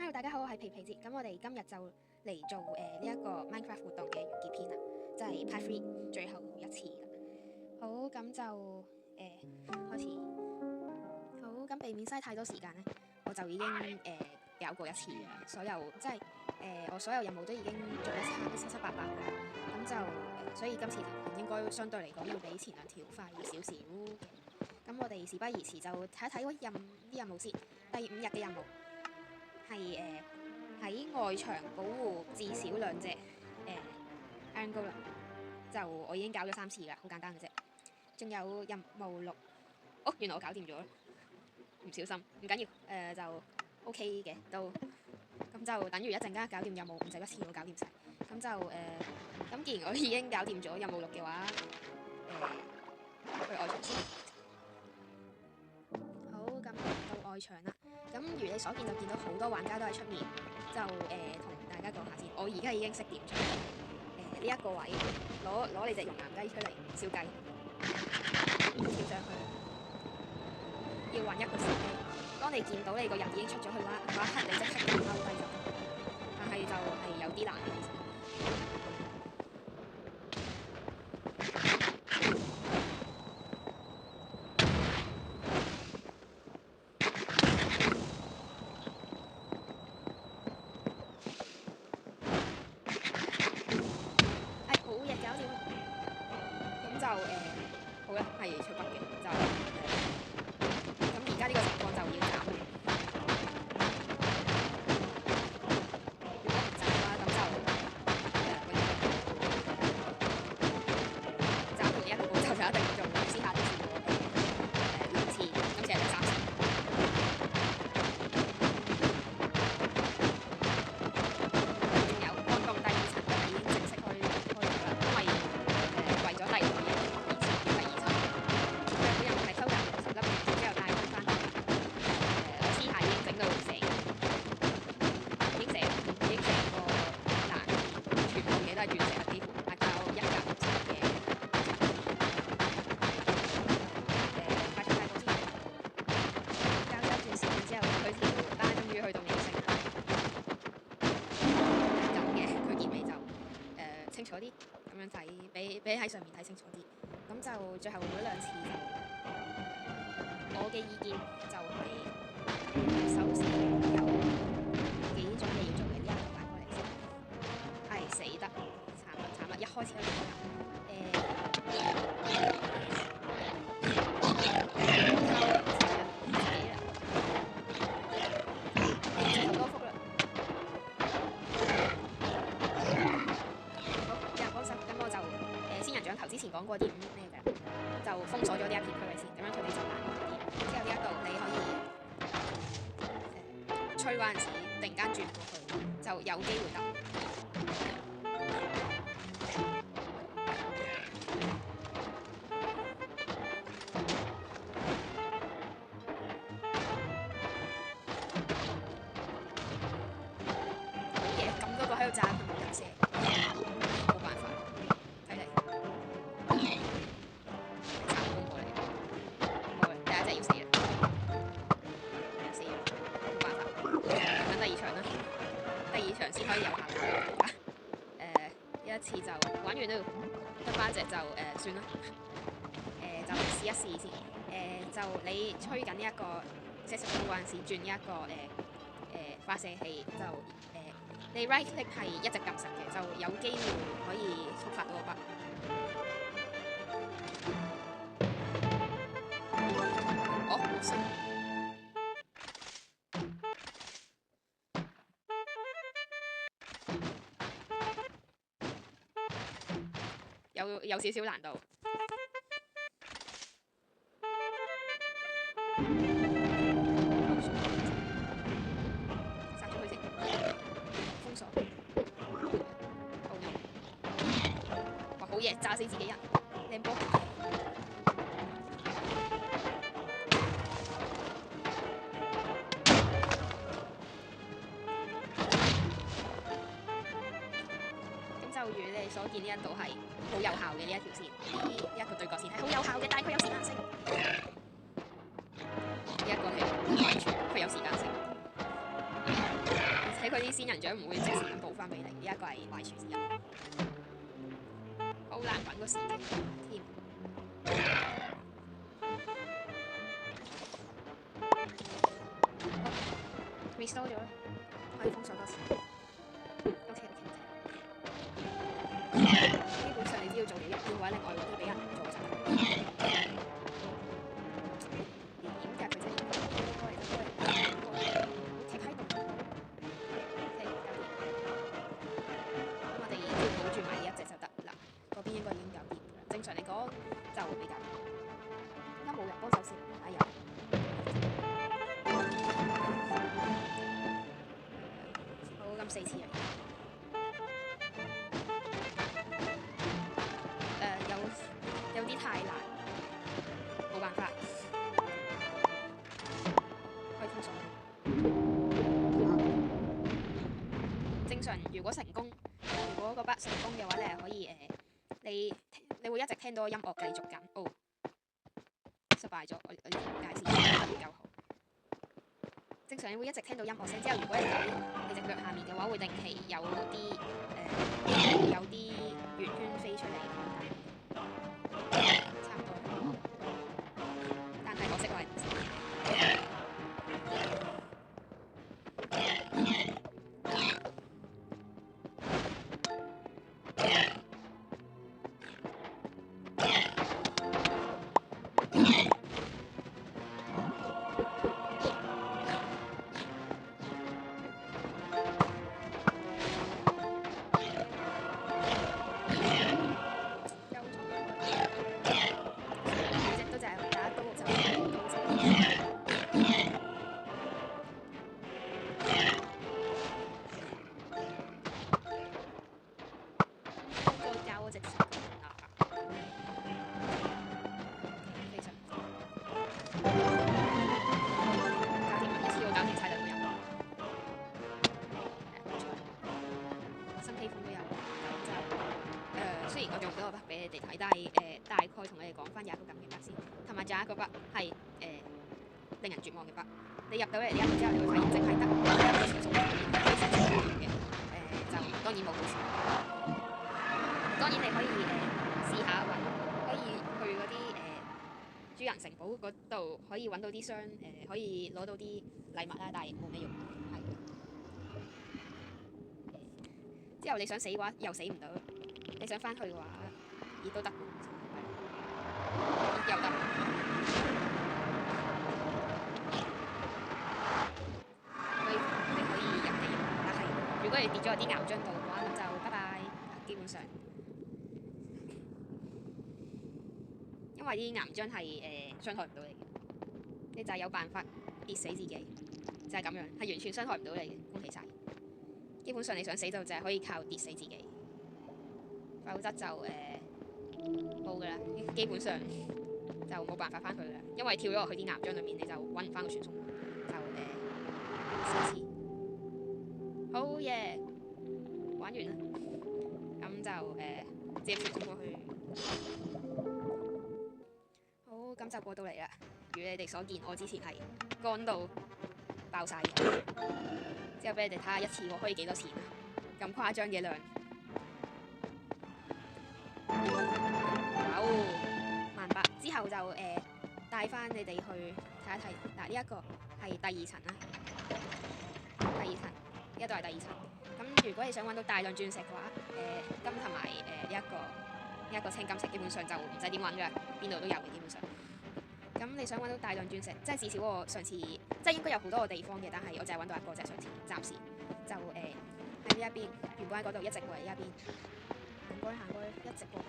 Hello，大家好，我係皮皮姐。咁我哋今日就嚟做呢一個 Minecraft 活動嘅完結篇啦，即係 Part 3最後一次啦。好，咁就開始。好，咁避免嘥太多時間咧，我就已經搞過一次嘅，所有即係我所有任務都已經做得七七八八㗎啦。咁就所以今次條片應該相對嚟講要比前兩條快少少嘅。咁我哋事不宜遲，就睇一睇啲任務先。第5日嘅任務係喺外牆保護至少2隻Iron Golem，就我已經搞咗3次㗎，好簡單嘅啫。仲有任務6，哦，原來我搞掂咗，唔小心，唔緊要，就 OK 嘅都。咁就等於一陣間搞掂任務5就一次我搞掂晒。咁就咁既然我已經搞掂咗任務6嘅話，去外牆先。好，咁到外牆啦。咁如你所見就見到好多玩家都喺出面，就同大家講下先。我而家已經識點咗呢一個位，攞你隻熔岩雞出嚟燒雞，燒上去，要揾一個時機。當你見到你個人已經出咗去嗰一刻，你即刻咁踎低就得。但係就係有啲難嘅其實。好啦，係出北嘅，就咁而家呢個情況就要斬啦。如果唔斬嘅話，咁就斬到呢一個步驟就一定要做私下啲事2次，今次係第3次。仲有安裝第2層嘅已經正式開咗啦，因為為咗第2個嘢。清楚啲咁樣睇，比喺上面睇清楚啲。咁就最後嗰2次就，我嘅意見就係、首先有幾種嘢要做嘅，呢一個擺過嚟先。死得慘啦！一開始就冇之前講過啲咩嘅，就封鎖咗呢一片區域先，咁樣佢哋就難啲。之後呢一度你可以吹嗰陣時，突然間轉過去，就有機會得。好嘢，咁多個喺度炸，佢冇人射。先可以有效一次就玩完啦，得翻隻就算啦。就試一試先。就你吹緊呢一個即係嗰陣時轉呢一個發射器，就你 right click 係一直撳實嘅，就有機會可以觸發到個 bug。冇事。有少少難度。殺咗佢先，封鎖。哇，好嘢，炸死自己人，靚波。就如你所見，呢一度係好有效嘅呢一條線，呢一個對角線係好有效嘅，但係佢有時間性。呢一個係完全佢有時間性。嗰啲仙人掌唔會即時咁補翻俾你，呢一個係壞處之一。好難揾個時機添。restore 咗啦，可以封鎖多次。OK， 基本上你只要做到一邊嘅話，另外都俾人做就得。點解佢真係應該企喺度？ OK， 搞掂。咁我哋只要保住埋呢一隻就得啦。嗰邊應該已經搞掂啦。正常嚟講就未搞掂。而家冇人幫手先，哎呀！4次嚟，有啲太難，冇辦法，可以封鎖。正常如果成功，如果個筆成功嘅話，你係可以你會一直聽到音樂繼續緊。哦，失敗咗，我呢條界線打得唔夠好。正常你會一直聽到音樂聲，之後如果你喺你隻腳下面嘅話，會定期有啲圓圈飛出嚟，差唔多。但係可惜我係唔識嘅。雖然我做唔到個筆俾你哋睇，但係大概同你哋講翻有一個咁嘅筆先，同埋仲有一個筆係令人絕望嘅筆。你入到嚟呢一度之後，你會發現淨係得一個傳送門可以成功嘅，就當然冇好處。當然你可以試下揾，可以去嗰啲主人城堡嗰度可以揾到啲箱，可以攞到啲禮物啦，但係冇咩用。係。之後你想死嘅話，又死唔到。你想翻去嘅話，亦都得，又得。你可以入地獄，但係如果你跌咗喺啲岩漿度嘅話，咁就拜拜。基本上，因為啲岩漿係傷害唔到你嘅，你就係有辦法跌死自己，就係咁樣，係完全傷害唔到你嘅。恭喜晒！基本上你想死就係可以靠跌死自己。否則就冇噶啦，基本上就冇辦法翻去噶啦，因為跳咗落去啲岩漿裏面，你就揾唔翻個傳送門，就試試。好嘢，玩完啦，咁就直接傳送過去。好，咁就過到嚟啦。如你哋所見，我之前係乾到爆晒嘅，之後俾你哋睇下一次我可以幾多錢啊？咁誇張嘅量。18000之後就帶翻你哋去睇一睇。嗱，呢一個係第二層啦，第二層呢一度係第二層。咁如果你想揾到大量鑽石嘅話，金同埋呢一個青金石基本上就唔使點揾㗎，邊度都有嘅基本上。咁你想揾到大量鑽石，即係至少我上次即係應該有好多個地方嘅，但係我就係揾到一個啫。上次暫時就喺呢一邊，原本喺嗰度一直過嚟呢一邊，行過去，一直過去。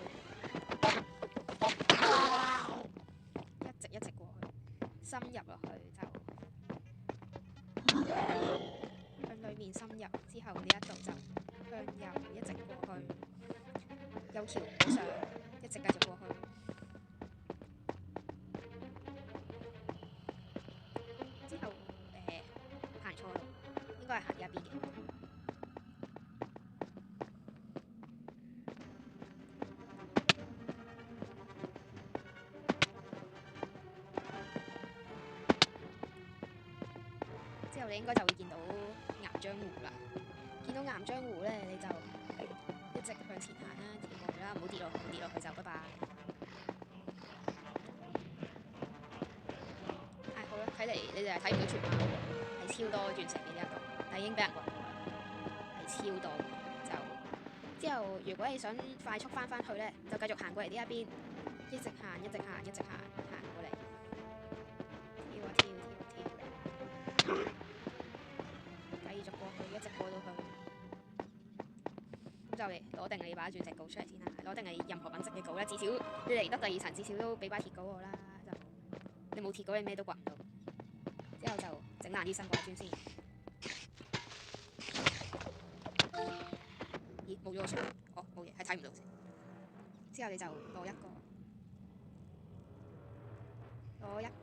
一直過去，深入落去就向裏面深入，之後呢一度就向右一直過去，有橋上一直繼續過去，之後行錯路，應該係行呢一邊嘅。之後你應該就會見到岩漿湖啦。到岩漿湖咧，你就一直向前行啦，跳過去啦，唔好跌落去就拜拜。好啦，睇嚟你哋係睇唔到全貌喎，係超多鑽石嘅呢一度，但係已經俾人掘過啦，係超多。之後如果你想快速翻去咧，就繼續行過嚟呢一邊，一直行過嚟，跳，繼續過去，一直過到去。咁就嚟攞定你把鑽石鎬出嚟先啦，攞定你任何品質嘅鎬啦，至少你嚟得第2層，至少都俾把鐵鎬我啦。就你冇鐵鎬，你咩都掘唔到。之後就整爛啲新掛磚先。咦，冇咗個水，哦，冇嘢，係睇唔到先。之後你就攞一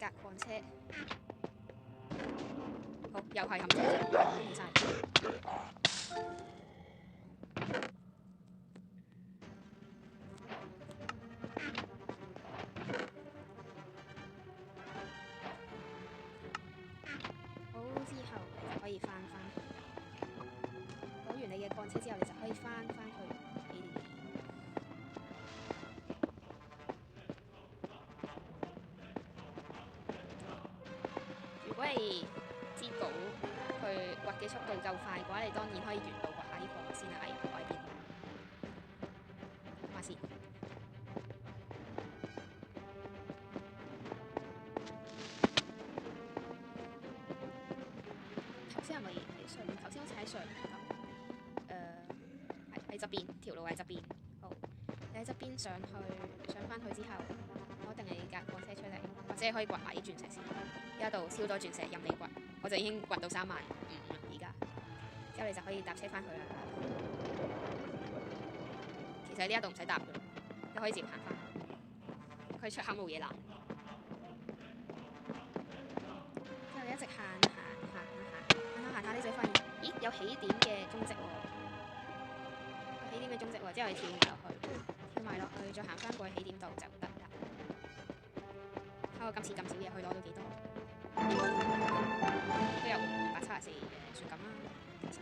架礦車，好，又係冚咗，冇晒。可以翻去，攞完你嘅礦車之後，你就可以翻去起點。如果你知道佢掘嘅速度夠快嘅話，你當然可以沿路掘下啲礦先啦，危唔危險？諗下先。頭先係咪喺上面？頭先好似喺上面咁。喺側邊，條路喺側邊。好，你喺側邊上翻去之後，攞定你架礦車出嚟，或者可以掘埋啲鑽石先。呢度超多鑽石任你掘，我就已經掘到35000啦而家。之後你就可以搭車翻去啦。其實呢一度唔使搭嘅，你可以直接行翻。佢出口冇嘢攔。之後你一直行下，你就發現，咦，有起點嘅蹤跡喎。起點嘅蹤跡喎，之後你跳埋落去，再行翻過去起點度就得啦。睇我今次咁少嘢，可以攞到幾多？都有574算咁啦。其實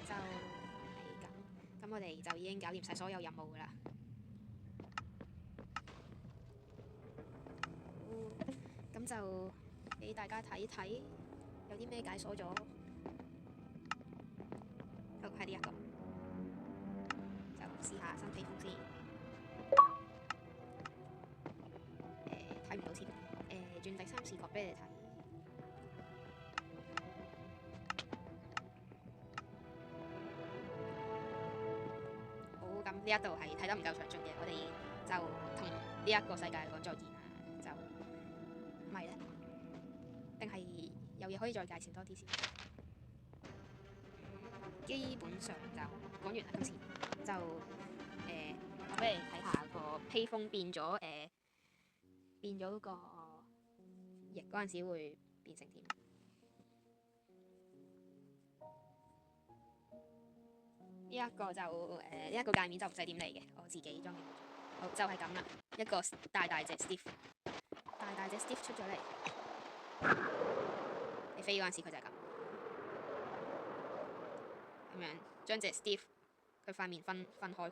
就係咁，我哋就已經搞掂晒所有任務噶啦。咁就俾大家睇睇有啲咩解鎖咗。好，係呢一個。試下新皮膚先，睇唔到先。轉第3視角俾你睇。好，咁呢一度係睇得唔夠詳盡嘅，我哋就同呢一個世界講再見啦。就唔係咧，定係有嘢可以再介紹多啲先？基本上就講完啦，今次就我俾你睇下個披風變咗嗰個翼嗰陣時會變成點？呢一個就呢一個界面就唔使點嚟嘅，我自己裝嘅。好，就係咁啦，一個大隻 Steve， 大隻 Steve 出咗嚟，你飛嗰陣時佢就係咁樣，將隻 Steve 佢塊面分開佢，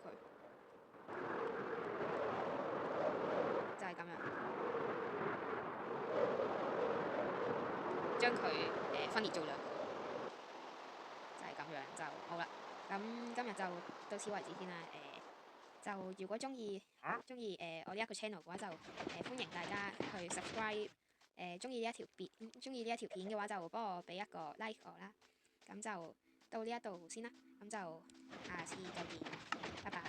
就係咁樣，將佢分裂做2個，就係咁樣就好啦。咁今日就到此為止先啦。就如果中意我呢一個 channel 嘅話，就歡迎大家去 subscribe。中意呢一條片嘅話，就幫我俾一個 like 我啦。咁就到呢一度先啦。咁就下次再見，拜拜。